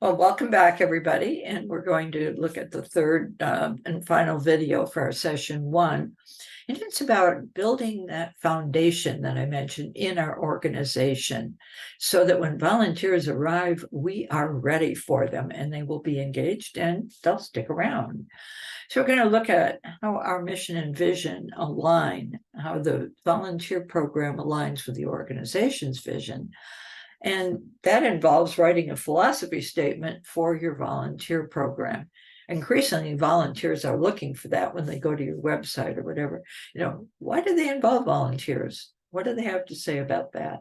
Well, welcome back, everybody. And we're going to look at the third and final video for our session one. And it's about building that foundation that I mentioned in our organization so that when volunteers arrive, we are ready for them and they will be engaged and they'll stick around. So we're going to look at how our mission and vision align, how the volunteer program aligns with the organization's vision. And that involves writing a philosophy statement for your volunteer program. Increasingly, volunteers are looking for that when they go to your website or whatever. Why do they involve volunteers? What do they have to say about that?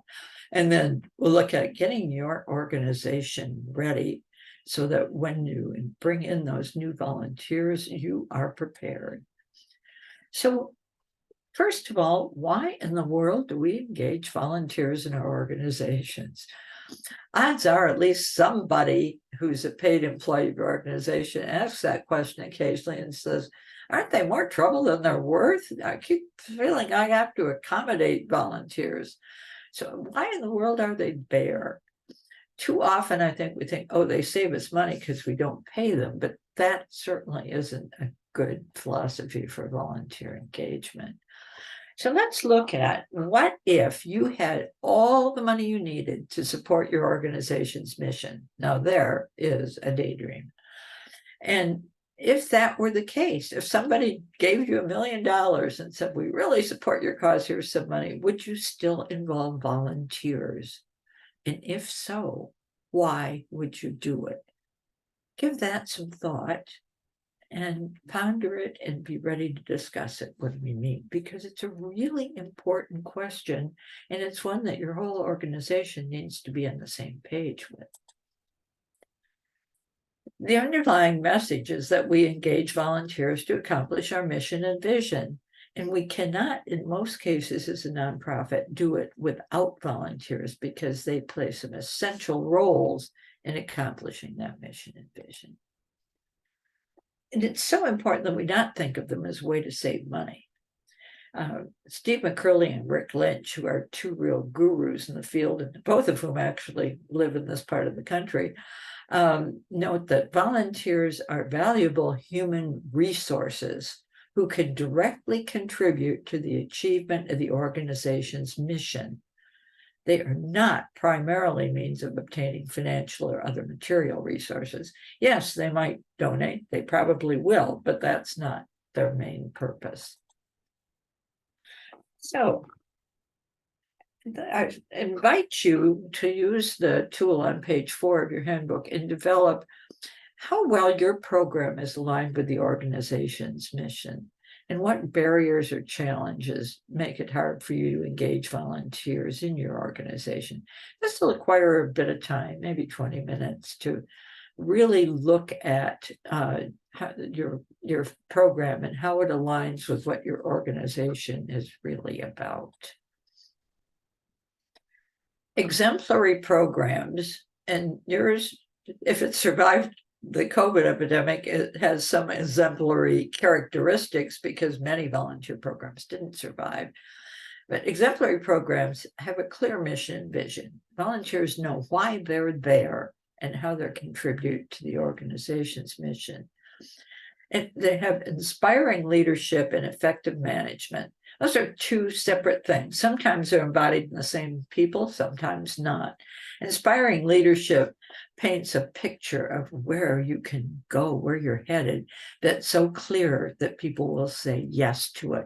And then we'll look at getting your organization ready so that when you bring in those new volunteers, you are prepared. So first of all, why in the world do we engage volunteers in our organizations? Odds are at least somebody who's a paid employee of your organization asks that question occasionally and says, aren't they more trouble than they're worth? I keep feeling I have to accommodate volunteers. So why in the world are they there? Too often, I think we think, oh, they save us money because we don't pay them, but that certainly isn't a good philosophy for volunteer engagement. So let's look at what if you had all the money you needed to support your organization's mission. Now, there is a daydream. And if that were the case, if somebody gave you $1 million and said, we really support your cause, here's some money, would you still involve volunteers? And if so, why would you do it? Give that some thought and ponder it and be ready to discuss it when we meet, because it's a really important question and it's one that your whole organization needs to be on the same page with. The underlying message is that we engage volunteers to accomplish our mission and vision, and we cannot, in most cases as a nonprofit, do it without volunteers because they play some essential roles in accomplishing that mission and vision. And it's so important that we not think of them as a way to save money. Steve McCurley and Rick Lynch, who are two real gurus in the field, and both of whom actually live in this part of the country, note that volunteers are valuable human resources who can directly contribute to the achievement of the organization's mission. They are not primarily means of obtaining financial or other material resources. Yes, they might donate, they probably will, but that's not their main purpose. So I invite you to use the tool on page 4 of your handbook and develop how well your program is aligned with the organization's mission. And what barriers or challenges make it hard for you to engage volunteers in your organization? This will require a bit of time, maybe 20 minutes, to really look at how your program and how it aligns with what your organization is really about. Exemplary programs, and yours, if it survived the COVID epidemic, it has some exemplary characteristics because many volunteer programs didn't survive. But exemplary programs have a clear mission and vision. Volunteers know why they're there and how they contribute to the organization's mission. And they have inspiring leadership and effective management. Those are two separate things. Sometimes they're embodied in the same people, sometimes not. Inspiring leadership paints a picture of where you can go, where you're headed, that's so clear that people will say yes to it.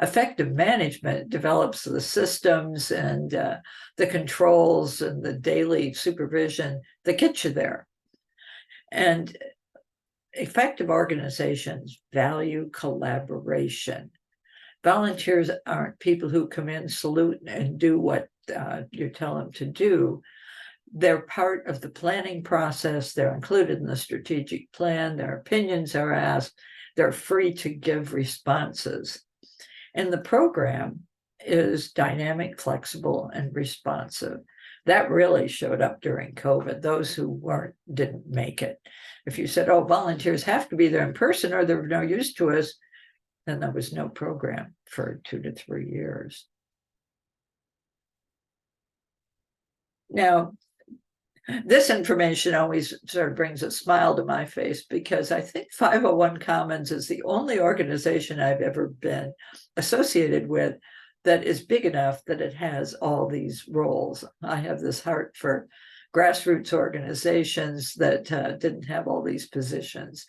Effective management develops the systems and the controls and the daily supervision that get you there. And effective organizations value collaboration. Volunteers aren't people who come in, salute, and do what you tell them to do. They're part of the planning process. They're included in the strategic plan. Their opinions are asked. They're free to give responses. And the program is dynamic, flexible, and responsive. That really showed up during COVID. Those who weren't didn't make it. If you said, oh, volunteers have to be there in person or they're of no use to us, then there was no program for 2 to 3 years. Now, This information always sort of brings a smile to my face, because I think 501 Commons is the only organization I've ever been associated with that is big enough that it has all these roles. I have this heart for grassroots organizations that didn't have all these positions.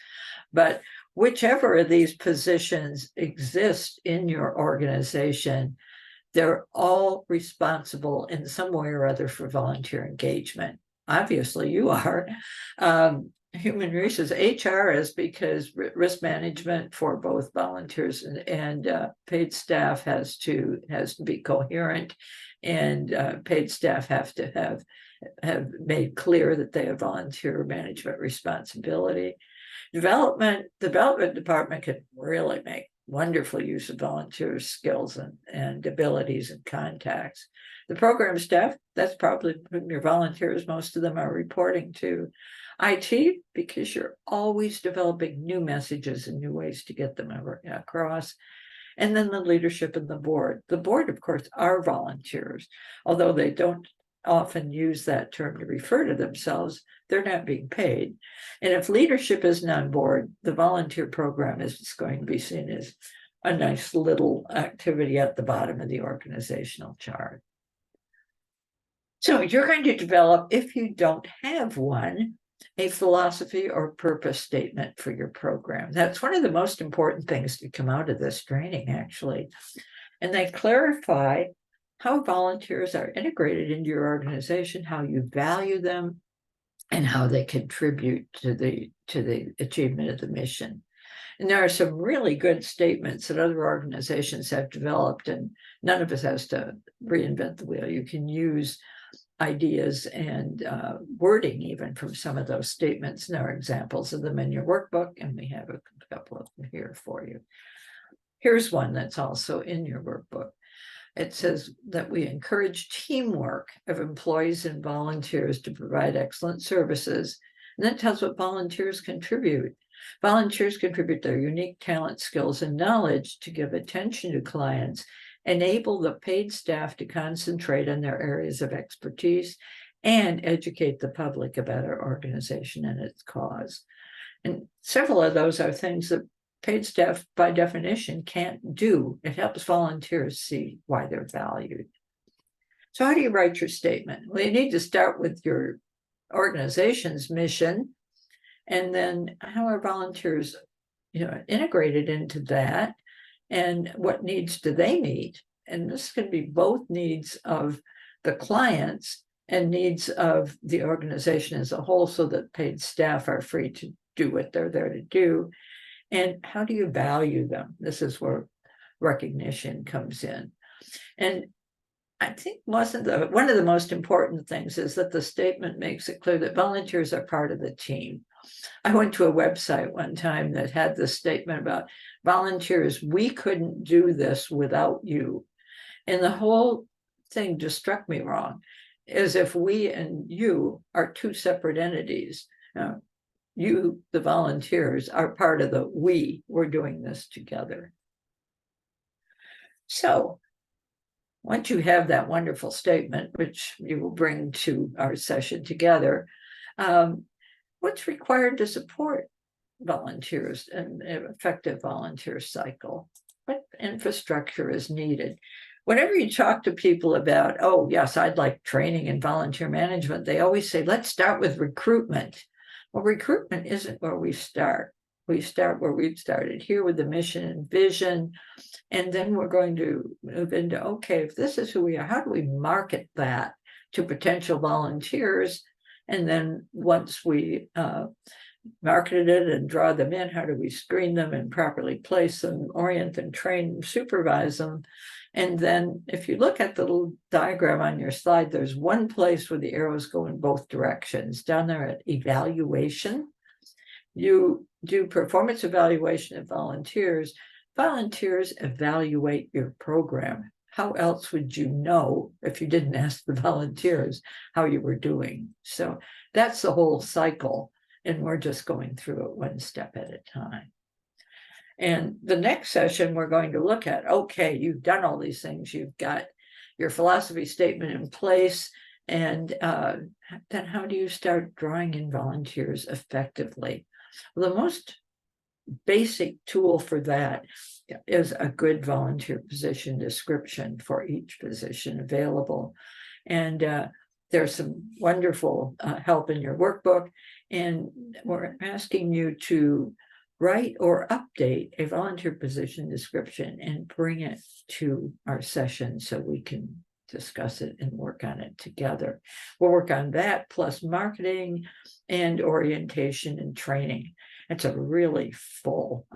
But whichever of these positions exist in your organization, they're all responsible in some way or other for volunteer engagement. Obviously, you are. Human resources, HR is, because risk management for both volunteers and paid staff has to be coherent, and paid staff have to have made clear that they have volunteer management responsibility. Development department could really make wonderful use of volunteer skills and abilities and contacts. The program staff, that's probably your volunteers, most of them are reporting to. IT, because you're always developing new messages and new ways to get them across. And then the leadership and the board. The board, of course, are volunteers, although they don't often use that term to refer to themselves. They're not being paid. And if leadership isn't on board, the volunteer program is just going to be seen as a nice little activity at the bottom of the organizational chart. So you're going to develop, if you don't have one, a philosophy or purpose statement for your program. That's one of the most important things to come out of this training, actually. And they clarify how volunteers are integrated into your organization, how you value them, and how they contribute to the achievement of the mission. And there are some really good statements that other organizations have developed, and none of us has to reinvent the wheel. You can use ideas and wording even from some of those statements. And there are examples of them in your workbook, and we have a couple of them here for you. Here's one that's also in your workbook. It says that we encourage teamwork of employees and volunteers to provide excellent services. And then it tells what volunteers contribute. Volunteers contribute their unique talent, skills, and knowledge to give attention to clients, enable the paid staff to concentrate on their areas of expertise, and educate the public about our organization and its cause. And several of those are things that paid staff, by definition, can't do. It helps volunteers see why they're valued. So how do you write your statement? Well, you need to start with your organization's mission, and then how are volunteers, integrated into that, and what needs do they meet? And this can be both needs of the clients and needs of the organization as a whole, so that paid staff are free to do what they're there to do. And how do you value them? This is where recognition comes in. And I think one of the most important things is that the statement makes it clear that volunteers are part of the team. I went to a website one time that had this statement about volunteers. We couldn't do this without you. And the whole thing just struck me wrong, as if we and you are two separate entities. You, the volunteers, are part of the we. We're doing this together. So once you have that wonderful statement, which you will bring to our session together, what's required to support volunteers and an effective volunteer cycle? What infrastructure is needed? Whenever you talk to people about, oh, yes, I'd like training in volunteer management, they always say, let's start with recruitment. Well, recruitment isn't where we start. We start where we've started here with the mission and vision. And then we're going to move into, okay, if this is who we are, how do we market that to potential volunteers? And then once we marketed it and draw them in, how do we screen them and properly place them, orient them, train them, supervise them? And then if you look at the little diagram on your slide, there's one place where the arrows go in both directions. Down there at evaluation, you do performance evaluation of volunteers. Volunteers evaluate your program. How else would you know if you didn't ask the volunteers how you were doing? So that's the whole cycle, and we're just going through it one step at a time. And the next session, we're going to look at, okay, you've done all these things. You've got your philosophy statement in place, And then how do you start drawing in volunteers effectively? Well, the most basic tool for that is a good volunteer position description for each position available. And there's some wonderful help in your workbook. And we're asking you to write or update a volunteer position description and bring it to our session so we can discuss it and work on it together. We'll work on that plus marketing and orientation and training. It's a really full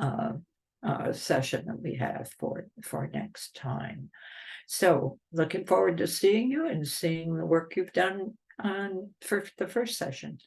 session that we have for next time. So looking forward to seeing you and seeing the work you've done on for the first session.